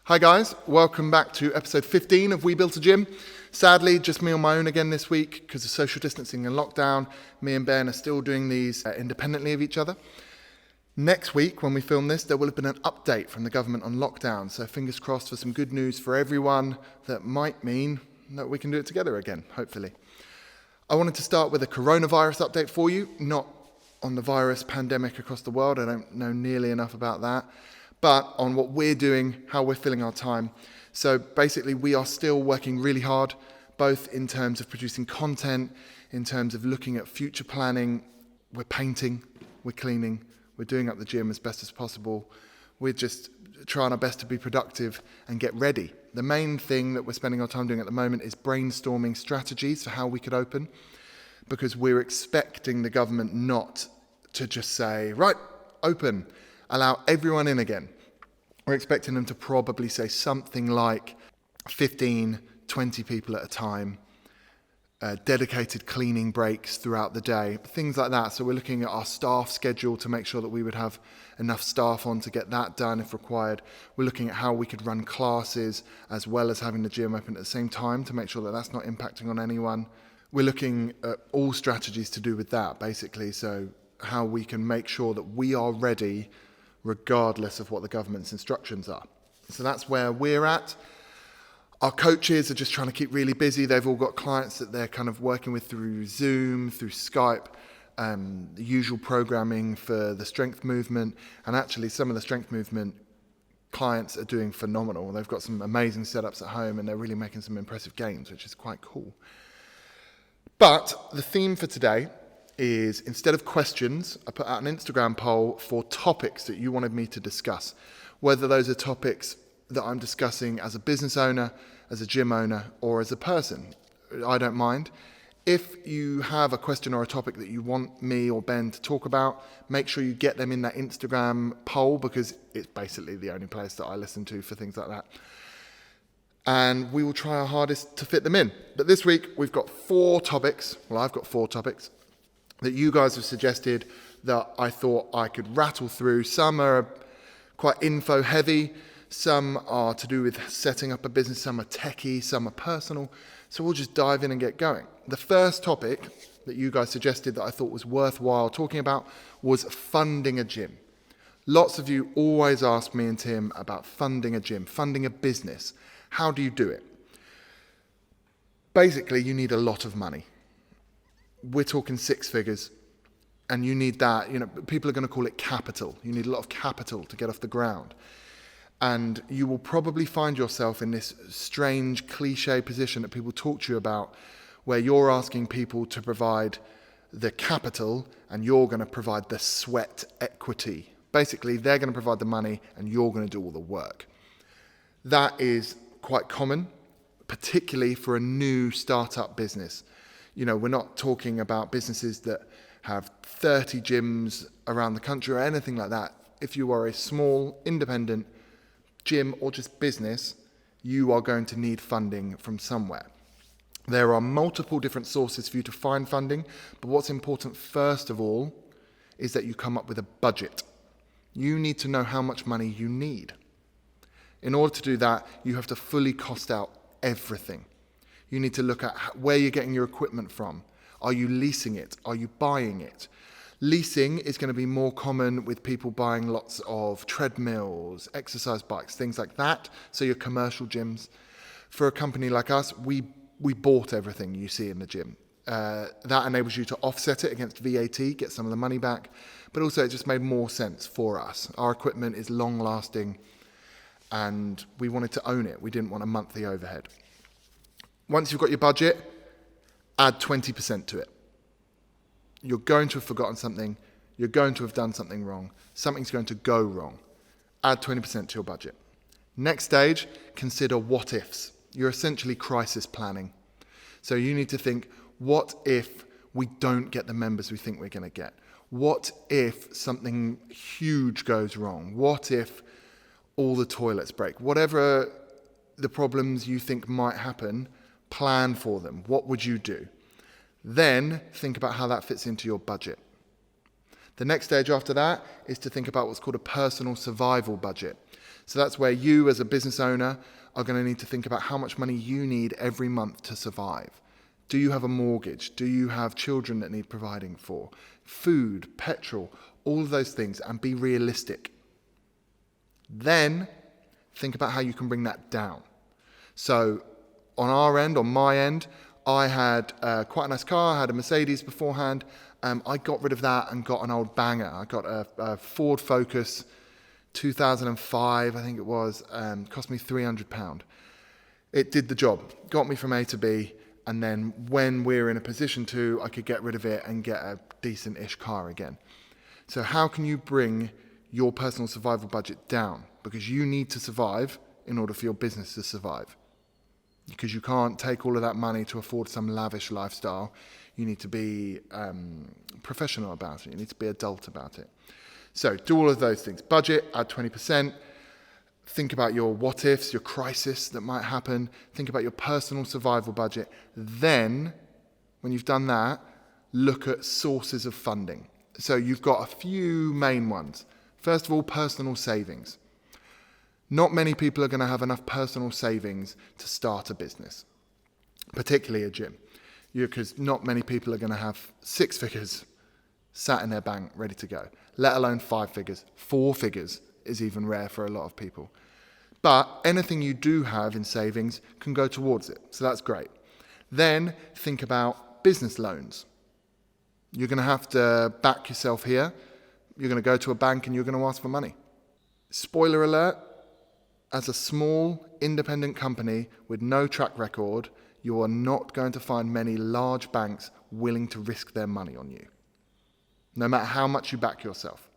Hi guys, welcome back to episode 15 of We Built a Gym. Sadly, just me on my own again this week because of social distancing and lockdown. Me and Ben are still doing these independently of each other. Next week, when we film this, there will have been an update from the government on lockdown. So fingers crossed for some good news for everyone that might mean that we can do it together again, hopefully. I wanted to start with a coronavirus update for you, not on the virus pandemic across the world. I don't know nearly enough about that. But on what we're doing, how we're filling our time. So basically, we are still working really hard, both in terms of producing content, in terms of looking at future planning. We're painting, we're cleaning, we're doing up the gym as best as possible. We're just trying our best to be productive and get ready. The main thing that we're spending our time doing at the moment is brainstorming strategies for how we could open, because we're expecting the government not to just say, right, open, allow everyone in again. We're expecting them to probably say something like 15, 20 people at a time, dedicated cleaning breaks throughout the day, things like that. So we're looking at our staff schedule to make sure that we would have enough staff on to get that done if required. We're looking at how we could run classes as well as having the gym open at the same time to make sure that that's not impacting on anyone. We're looking at all strategies to do with that, basically. So how we can make sure that we are ready regardless of what the government's instructions are. So that's where we're at. Our coaches are just trying to keep really busy. They've all got clients that they're kind of working with through Zoom, through Skype, the usual programming for the strength movement. And actually some of the strength movement clients are doing phenomenal. They've got some amazing setups at home and they're really making some impressive gains, which is quite cool. But the theme for today is, instead of questions, I put out an Instagram poll for topics that you wanted me to discuss. Whether those are topics that I'm discussing as a business owner, as a gym owner, or as a person, I don't mind. If you have a question or a topic that you want me or Ben to talk about, make sure you get them in that Instagram poll, because it's basically the only place that I listen to for things like that. And we will try our hardest to fit them in. But this week, we've got 4 topics. Well, I've got 4 topics that you guys have suggested that I thought I could rattle through. Some are quite info heavy, some are to do with setting up a business, some are techie, some are personal. So we'll just dive in and get going. The first topic that you guys suggested that I thought was worthwhile talking about was funding a gym. Lots of you always ask me and Tim about funding a gym, funding a business. How do you do it? Basically, you need a lot of money. We're talking 6 figures, and you need that. People are going to call it capital. You need a lot of capital to get off the ground. And you will probably find yourself in this strange cliche position that people talk to you about, where you're asking people to provide the capital and you're going to provide the sweat equity. Basically, they're going to provide the money and you're going to do all the work. That is quite common, particularly for a new startup business. We're not talking about businesses that have 30 gyms around the country or anything like that. If you are a small, independent gym or just business, you are going to need funding from somewhere. There are multiple different sources for you to find funding, but what's important first of all is that you come up with a budget. You need to know how much money you need. In order to do that, you have to fully cost out everything. You need to look at where you're getting your equipment from. Are you leasing it? Are you buying it? Leasing is going to be more common with people buying lots of treadmills, exercise bikes, things like that. So your commercial gyms. For a company like us, we bought everything you see in the gym. That enables you to offset it against VAT, get some of the money back. But also it just made more sense for us. Our equipment is long lasting and we wanted to own it. We didn't want a monthly overhead. Once you've got your budget, add 20% to it. You're going to have forgotten something. You're going to have done something wrong. Something's going to go wrong. Add 20% to your budget. Next stage, consider what ifs. You're essentially crisis planning. So you need to think, what if we don't get the members we think we're going to get? What if something huge goes wrong? What if all the toilets break? Whatever the problems you think might happen, plan for them. What would you do? Then think about how that fits into your budget. The next stage after that is to think about what's called a personal survival budget. So that's where you as a business owner are going to need to think about how much money you need every month to survive. Do you have a mortgage? Do you have children that need providing for? Food, petrol, all of those things, and be realistic. Then think about how you can bring that down. So on our end, on my end, I had quite a nice car. I had a Mercedes beforehand. I got rid of that and got an old banger. I got a Ford Focus 2005, I think it was. Cost me £300. It did the job. Got me from A to B. And then when we're in a position to, I could get rid of it and get a decent-ish car again. So how can you bring your personal survival budget down? Because you need to survive in order for your business to survive. Because you can't take all of that money to afford some lavish lifestyle. You need to be professional about it. You need to be adult about it. So do all of those things. Budget, add 20%. Think about your what ifs, your crisis that might happen. Think about your personal survival budget. Then, when you've done that, look at sources of funding. So you've got a few main ones. First of all, personal savings. Not many people are going to have enough personal savings to start a business, particularly a gym. Because not many people are going to have 6 figures sat in their bank ready to go, let alone 5 figures. 4 figures is even rare for a lot of people. But anything you do have in savings can go towards it. So that's great. Then think about business loans. You're going to have to back yourself here. You're going to go to a bank and you're going to ask for money. Spoiler alert, as a small independent company with no track record, you are not going to find many large banks willing to risk their money on you, no matter how much you back yourself.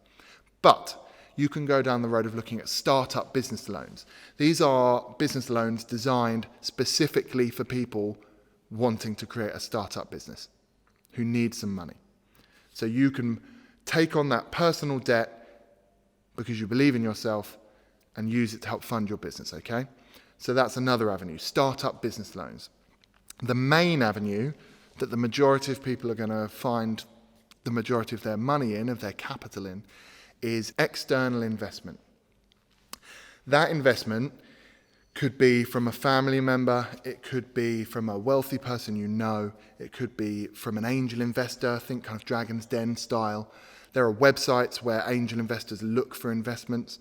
But you can go down the road of looking at startup business loans. These are business loans designed specifically for people wanting to create a startup business who need some money. So you can take on that personal debt because you believe in yourself and use it to help fund your business, okay? So that's another avenue, startup business loans. The main avenue that the majority of people are going to find the majority of their money in, of their capital in, is external investment. That investment could be from a family member, it could be from a wealthy person you know, it could be from an angel investor, think kind of Dragon's Den style. There are websites where angel investors look for investments.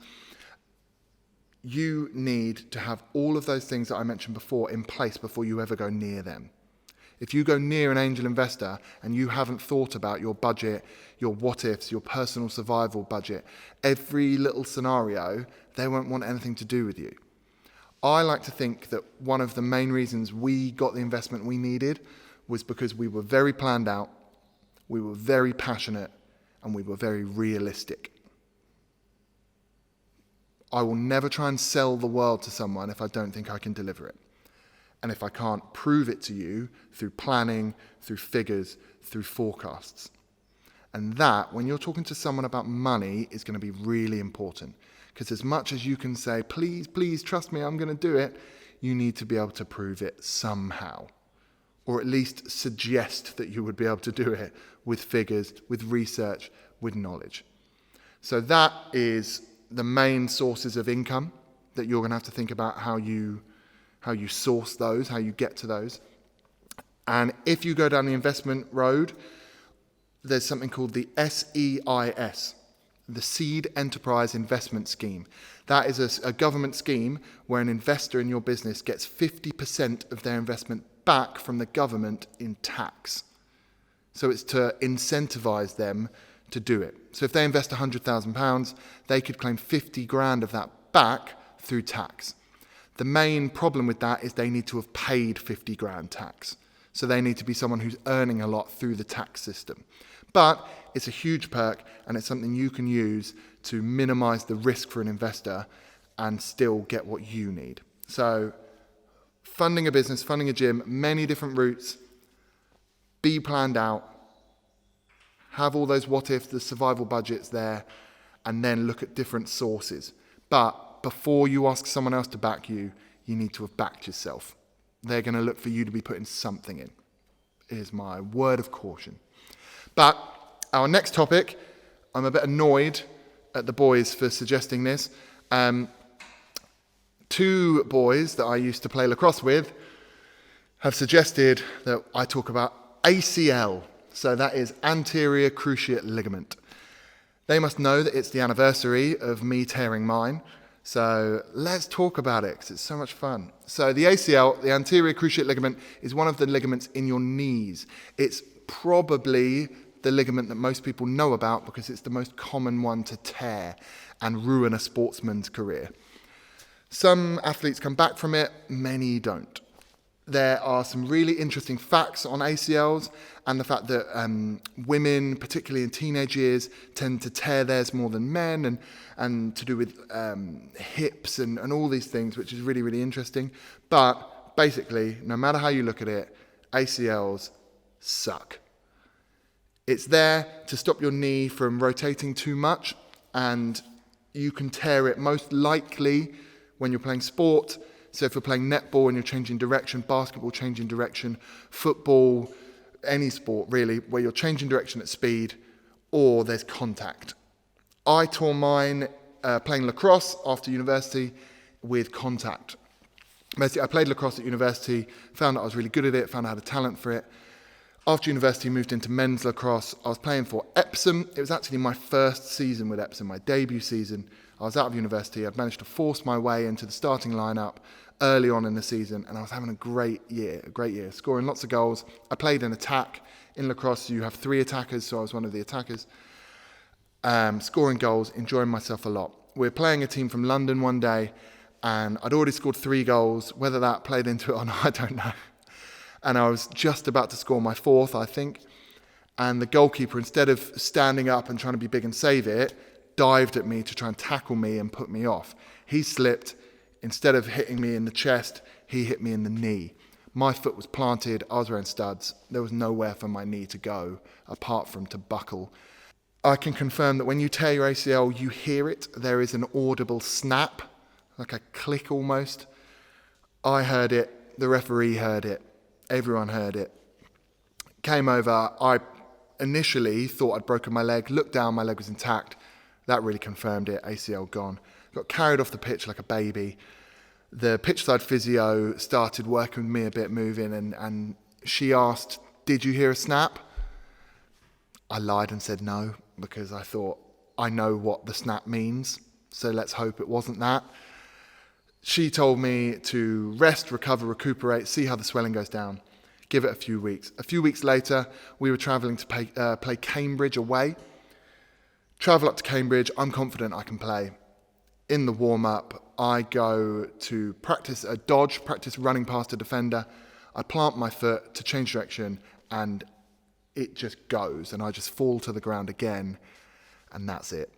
You need to have all of those things that I mentioned before in place before you ever go near them. If you go near an angel investor and you haven't thought about your budget, your what-ifs, your personal survival budget, every little scenario, they won't want anything to do with you. I like to think that one of the main reasons we got the investment we needed was because we were very planned out, we were very passionate, and we were very realistic. I will never try and sell the world to someone if I don't think I can deliver it. And if I can't prove it to you through planning, through figures, through forecasts. And that, when you're talking to someone about money, is going to be really important. Because as much as you can say, please, please, trust me, I'm going to do it, you need to be able to prove it somehow. Or at least suggest that you would be able to do it with figures, with research, with knowledge. So that is the main sources of income that you're going to have to think about how you source those, how you get to those. And if you go down the investment road, there's something called the SEIS, the Seed Enterprise Investment Scheme. That is a government scheme where an investor in your business gets 50% of their investment back from the government in tax. So it's to incentivize them to do it. So if they invest £100,000, they could claim 50 grand of that back through tax. The main problem with that is they need to have paid 50 grand tax. So they need to be someone who's earning a lot through the tax system. But it's a huge perk and it's something you can use to minimize the risk for an investor and still get what you need. So funding a business, funding a gym, many different routes, be planned out, have all those what if, the survival budgets there, and then look at different sources. But before you ask someone else to back you, you need to have backed yourself. They're going to look for you to be putting something in, is my word of caution. But our next topic, I'm a bit annoyed at the boys for suggesting this. Two boys that I used to play lacrosse with have suggested that I talk about ACL. So that is Anterior Cruciate Ligament. They must know that it's the anniversary of me tearing mine. So let's talk about it because it's so much fun. So the ACL, the Anterior Cruciate Ligament, is one of the ligaments in your knees. It's probably the ligament that most people know about because it's the most common one to tear and ruin a sportsman's career. Some athletes come back from it, many don't. There are some really interesting facts on ACLs and the fact that women, particularly in teenage years, tend to tear theirs more than men, and to do with hips and all these things, which is really, really interesting. But basically, no matter how you look at it, ACLs suck. It's there to stop your knee from rotating too much, and you can tear it most likely when you're playing sport. So if you're playing netball and you're changing direction, basketball changing direction, football, any sport really, where you're changing direction at speed or there's contact. I tore mine playing lacrosse after university with contact. Basically, I played lacrosse at university, found out I was really good at it, found I had a talent for it. After university, moved into men's lacrosse. I was playing for Epsom. It was actually my first season with Epsom, my debut season. I was out of university. I'd managed to force my way into the starting lineup early on in the season, and I was having a great year, scoring lots of goals. I played in attack. In lacrosse, you have 3 attackers, so I was one of the attackers. Scoring goals, enjoying myself a lot. We were playing a team from London one day, and I'd already scored 3 goals. Whether that played into it or not, I don't know. And I was just about to score my 4th, I think. And the goalkeeper, instead of standing up and trying to be big and save it, dived at me to try and tackle me and put me off. He slipped. Instead of hitting me in the chest, he hit me in the knee. My foot was planted. I was wearing studs. There was nowhere for my knee to go apart from to buckle. I can confirm that when you tear your ACL, you hear it. There is an audible snap, like a click almost. I heard it. The referee heard it. Everyone heard it. Came over. I initially thought I'd broken my leg. Looked down, my leg was intact. That really confirmed it. ACL gone. Got carried off the pitch like a baby. The pitchside physio started working with me a bit, moving, and she asked, "Did you hear a snap?" I lied and said no, because I thought, I know what the snap means, so let's hope it wasn't that. She told me to rest, recover, recuperate, see how the swelling goes down, give it a few weeks. A few weeks later, we were travelling to play Cambridge away. Travel up to Cambridge, I'm confident I can play. In the warm-up, I go to practice a dodge, practice running past a defender. I plant my foot to change direction, and it just goes, and I just fall to the ground again, and that's it.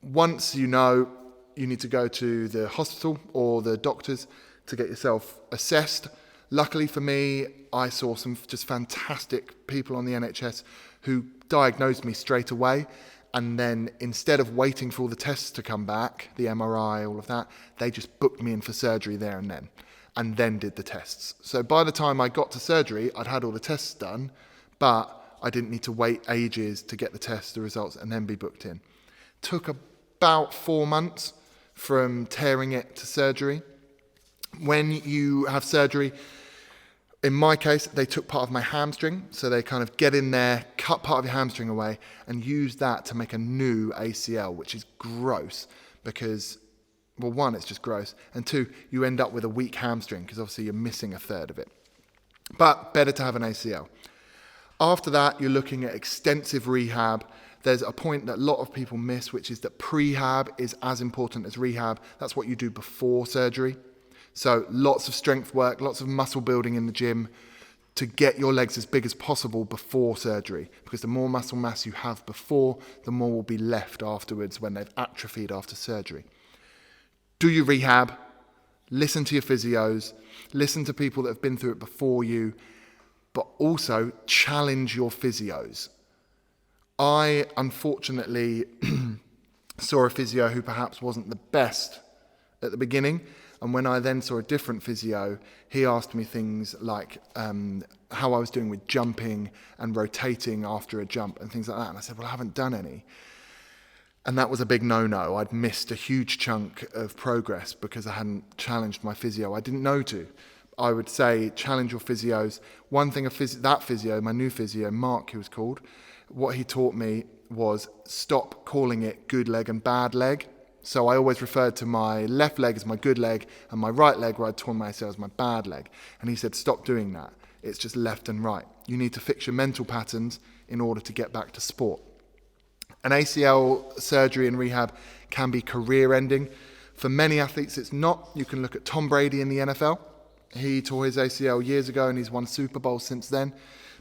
Once you know, you need to go to the hospital or the doctors to get yourself assessed. Luckily for me, I saw some just fantastic people on the NHS who diagnosed me straight away. And then instead of waiting for all the tests to come back, the MRI, all of that, they just booked me in for surgery there and then did the tests. So by the time I got to surgery, I'd had all the tests done, but I didn't need to wait ages to get the tests, the results, and then be booked in. Took about 4 months from tearing it to surgery. When you have surgery, in my case, they took part of my hamstring, so they kind of get in there, cut part of your hamstring away, and use that to make a new ACL, which is gross because, well, 1, it's just gross, and 2, you end up with a weak hamstring because obviously you're missing a third of it. But better to have an ACL. After that, you're looking at extensive rehab. There's a point that a lot of people miss, which is that prehab is as important as rehab. That's what you do before surgery. So lots of strength work, lots of muscle building in the gym to get your legs as big as possible before surgery, because the more muscle mass you have before, the more will be left afterwards when they've atrophied after surgery. Do your rehab, listen to your physios, listen to people that have been through it before you, but also challenge your physios. I, unfortunately, saw a physio who perhaps wasn't the best at the beginning, and when I then saw a different physio, he asked me things like how I was doing with jumping and rotating after a jump and things like that, and I said, well, I haven't done any. And that was a big no-no. I'd missed a huge chunk of progress because I hadn't challenged my physio. I didn't know to. I would say challenge your physios. One thing that physio, my new physio, Mark, he was called, what he taught me was stop calling it good leg and bad leg. So I always referred to my left leg as my good leg and my right leg where I'd torn my ACL as my bad leg. And he said, stop doing that. It's just left and right. You need to fix your mental patterns in order to get back to sport. An ACL surgery and rehab can be career-ending. For many athletes, it's not. You can look at Tom Brady in the NFL. He tore his ACL years ago and he's won Super Bowl since then.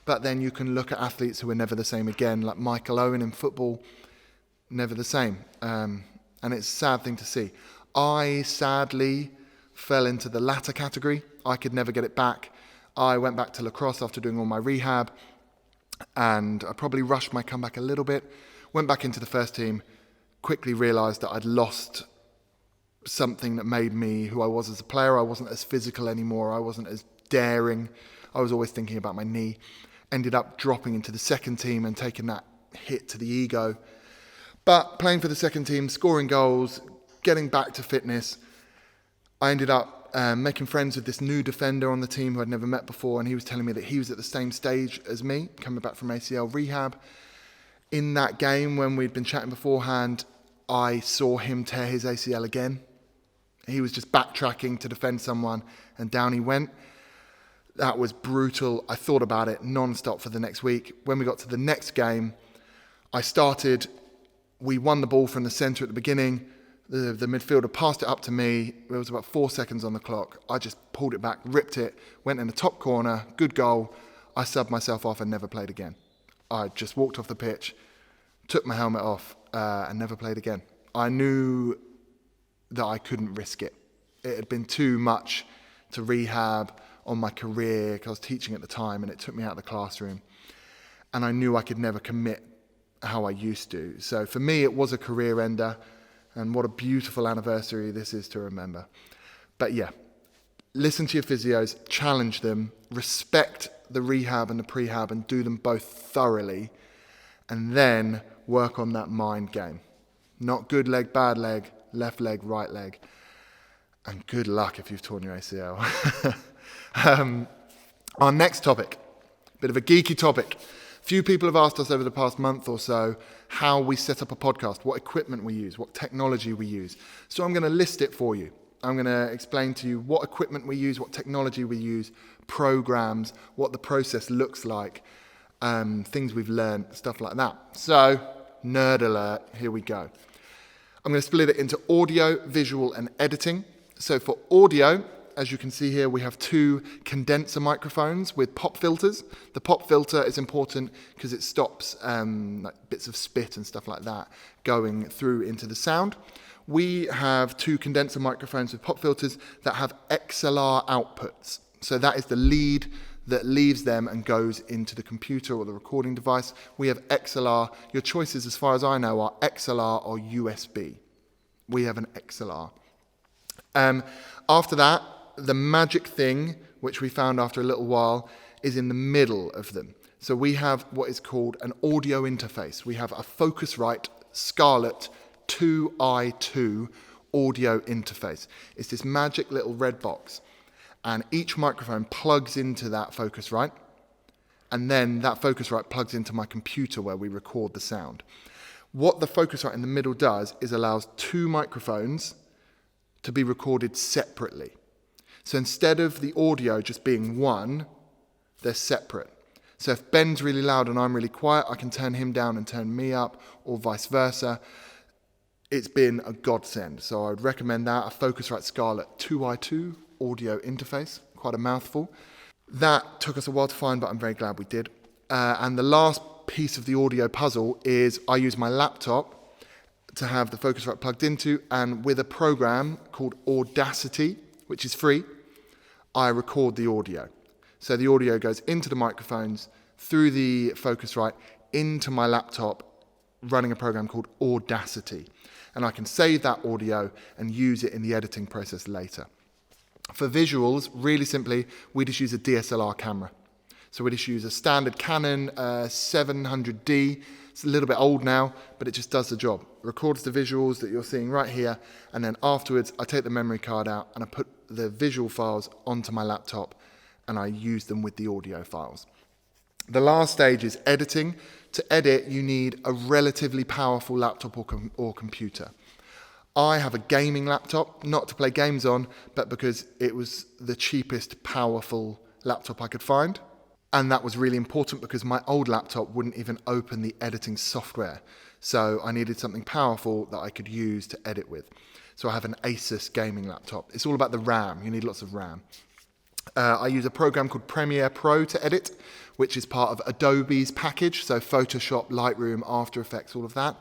But then you can look at athletes who are never the same again, like Michael Owen in football, never the same. And it's a sad thing to see. I sadly fell into the latter category. I could never get it back. I went back to lacrosse after doing all my rehab, and I probably rushed my comeback a little bit. Went back into the first team, quickly realised that I'd lost something that made me who I was as a player. I wasn't as physical anymore. I wasn't as daring. I was always thinking about my knee. Ended up dropping into the second team and taking that hit to the ego. But playing for the second team, scoring goals, getting back to fitness, I ended up making friends with this new defender on the team who I'd never met before, and he was telling me that he was at the same stage as me, coming back from ACL rehab. In that game, when we'd been chatting beforehand, I saw him tear his ACL again. He was just backtracking to defend someone, and down he went. That was brutal. I thought about it non-stop for the next week. When we got to the next game, we won the ball from the centre at the beginning. The midfielder passed it up to me. There was about 4 seconds on the clock. I just pulled it back, ripped it, went in the top corner, good goal. I subbed myself off and never played again. I just walked off the pitch, took my helmet off, and never played again. I knew that I couldn't risk it. It had been too much to rehab on my career, because I was teaching at the time, and it took me out of the classroom. And I knew I could never commit how I used to. So for me, it was a career ender, and what a beautiful anniversary this is to remember. But yeah, listen to your physios, challenge them, respect the rehab and the prehab, and do them both thoroughly, and then work on that mind game. Not good leg, bad leg, left leg, right leg. And good luck if you've torn your ACL. Our next topic, bit of a geeky topic. Few people have asked us over the past month or so how we set up a podcast, what equipment we use, what technology we use. So I'm going to list it for you. I'm going to explain to you what equipment we use, what technology we use, programs, what the process looks like, things we've learned, stuff like that. So, nerd alert, here we go. I'm going to split it into audio, visual, and editing. So for audio, as you can see here, we have 2 condenser microphones with pop filters. The pop filter is important because it stops like bits of spit and stuff like that going through into the sound. We have 2 condenser microphones with pop filters that have XLR outputs. So that is the lead that leaves them and goes into the computer or the recording device. We have XLR. Your choices, as far as I know, are XLR or USB. We have an XLR. After that, the magic thing, which we found after a little while, is in the middle of them. So we have what is called an audio interface. We have a Focusrite Scarlett 2i2 audio interface. It's this magic little red box. And each microphone plugs into that Focusrite. And then that Focusrite plugs into my computer where we record the sound. What the Focusrite in the middle does is allows 2 microphones to be recorded separately. So instead of the audio just being one, they're separate. So if Ben's really loud and I'm really quiet, I can turn him down and turn me up, or vice versa. It's been a godsend. So I would recommend that, a Focusrite Scarlett 2i2 audio interface, quite a mouthful. That took us a while to find, but I'm very glad we did. And the last piece of the audio puzzle is I use my laptop to have the Focusrite plugged into, and with a program called Audacity, which is free, I record the audio. So the audio goes into the microphones, through the Focusrite, into my laptop, running a program called Audacity. And I can save that audio and use it in the editing process later. For visuals, really simply, we just use a DSLR camera. So we just use a standard Canon 700D. It's a little bit old now, but it just does the job. It records the visuals that you're seeing right here, and then afterwards I take the memory card out and I put the visual files onto my laptop and I use them with the audio files. The last stage is editing. To edit, you need a relatively powerful laptop or computer. I have a gaming laptop, not to play games on, but because it was the cheapest powerful laptop I could find. And that was really important because my old laptop wouldn't even open the editing software. So I needed something powerful that I could use to edit with. So I have an Asus gaming laptop. It's all about the RAM. You need lots of RAM. I use a program called Premiere Pro to edit, which is part of Adobe's package. So Photoshop, Lightroom, After Effects, all of that.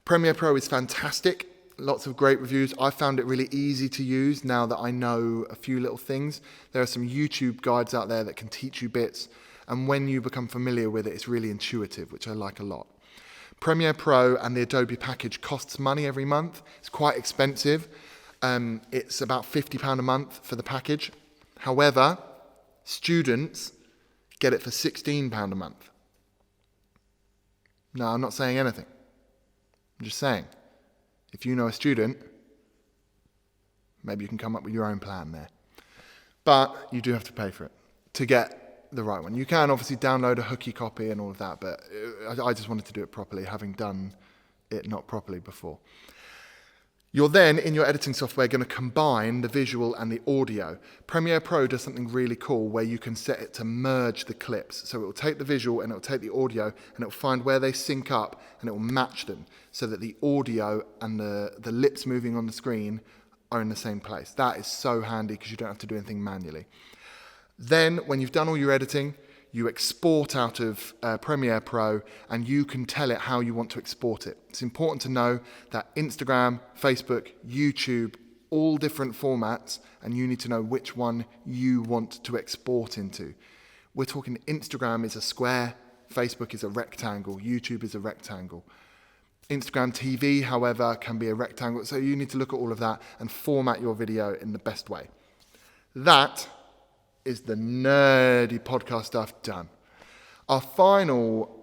Premiere Pro is fantastic. Lots of great reviews. I found it really easy to use now that I know a few little things. There are some YouTube guides out there that can teach you bits. And when you become familiar with it, it's really intuitive, which I like a lot. Premiere Pro and the Adobe package costs money every month. It's quite expensive. It's about £50 a month for the package. However, students get it for £16 a month. No, I'm not saying anything. I'm just saying, if you know a student, maybe you can come up with your own plan there. But you do have to pay for it to get the right one. You can obviously download a hooky copy and all of that, but I just wanted to do it properly, having done it not properly before. You're then, in your editing software, going to combine the visual and the audio. Premiere Pro does something really cool where you can set it to merge the clips. So it will take the visual and it will take the audio and it will find where they sync up and it will match them so that the audio and the lips moving on the screen are in the same place. That is so handy because you don't have to do anything manually. Then, when you've done all your editing, you export out of Premiere Pro and you can tell it how you want to export it. It's important to know that Instagram, Facebook, YouTube, all different formats, and you need to know which one you want to export into. We're talking Instagram is a square, Facebook is a rectangle, YouTube is a rectangle. Instagram TV, however, can be a rectangle. So you need to look at all of that and format your video in the best way. That is the nerdy podcast stuff done. Our final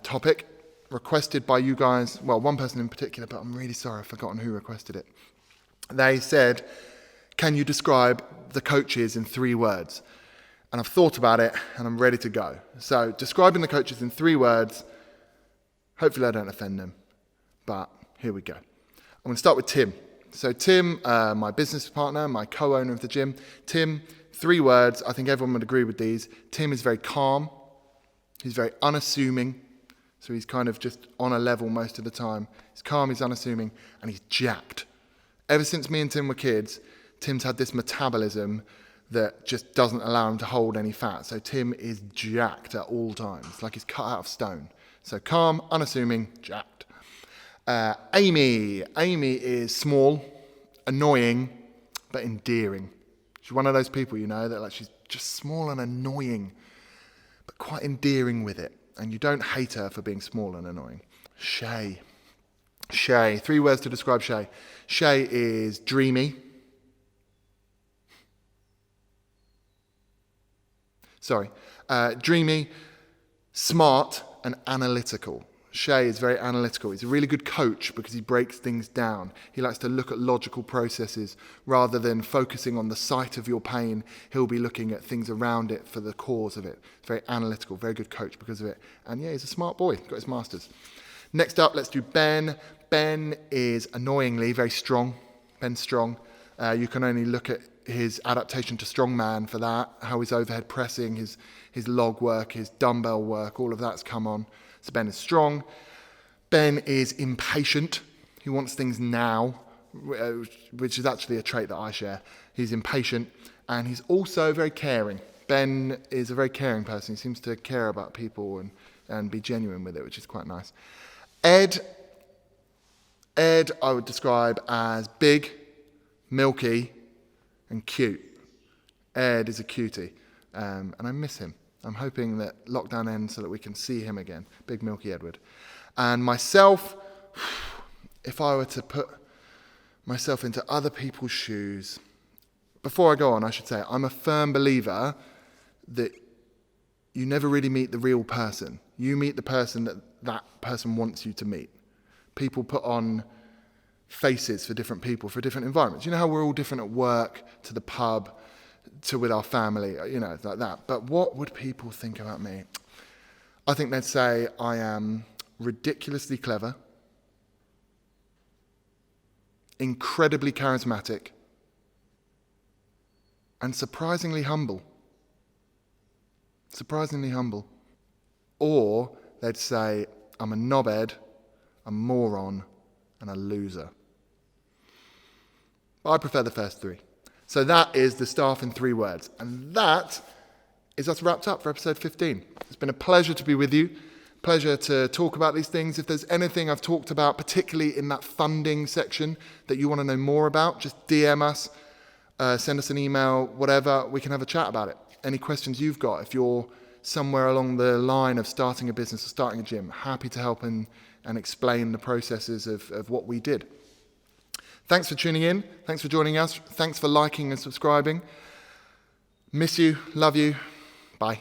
topic, requested by you guys, well, one person in particular, but I'm really sorry I've forgotten who requested it. They said, can you describe the coaches in 3 words? And I've thought about it and I'm ready to go. So describing the coaches in 3 words, hopefully I don't offend them, but here we go. I'm going to start with Tim. So Tim, my business partner, my co-owner of the gym. Tim, 3 words, I think everyone would agree with these. Tim is very calm. He's very unassuming. So he's kind of just on a level most of the time. He's calm, he's unassuming, and he's jacked. Ever since me and Tim were kids, Tim's had this metabolism that just doesn't allow him to hold any fat. So Tim is jacked at all times, like he's cut out of stone. So calm, unassuming, jacked. Amy is small, annoying, but endearing. She's one of those people, you know, that like she's just small and annoying, but quite endearing with it. And you don't hate her for being small and annoying. Shay, 3 words to describe Shay. Shay is dreamy. Dreamy, smart, and analytical. Shay is very analytical. He's a really good coach because he breaks things down. He likes to look at logical processes rather than focusing on the site of your pain. He'll be looking at things around it for the cause of it. He's very analytical, very good coach because of it. And yeah, he's a smart boy. Got his master's. Next up, let's do Ben. Ben is annoyingly very strong. Ben's strong. You can only look at his adaptation to strongman for that, how his overhead pressing, his log work, his dumbbell work, all of that's come on. So Ben is strong. Ben is impatient. He wants things now, which is actually a trait that I share. He's impatient and he's also very caring. Ben is a very caring person. He seems to care about people and be genuine with it, which is quite nice. Ed I would describe as big, milky, and cute. Ed is a cutie, and I miss him. I'm hoping that lockdown ends so that we can see him again. Big Milky Edward. And myself, if I were to put myself into other people's shoes, before I go on, I should say, I'm a firm believer that you never really meet the real person. You meet the person that person wants you to meet. People put on faces for different people, for different environments. You know how we're all different at work, to the pub, to with our family, like that. But what would people think about me? I think they'd say I am ridiculously clever, incredibly charismatic, and surprisingly humble. Surprisingly humble. Or they'd say I'm a knobhead, a moron, and a loser. I prefer the first three. So that is the staff in 3 words. And that is us wrapped up for episode 15. It's been a pleasure to be with you. Pleasure to talk about these things. If there's anything I've talked about, particularly in that funding section, that you want to know more about, just DM us, send us an email, whatever. We can have a chat about it. Any questions you've got, if you're somewhere along the line of starting a business or starting a gym, happy to help and explain the processes of what we did. Thanks for tuning in. Thanks for joining us. Thanks for liking and subscribing. Miss you. Love you. Bye.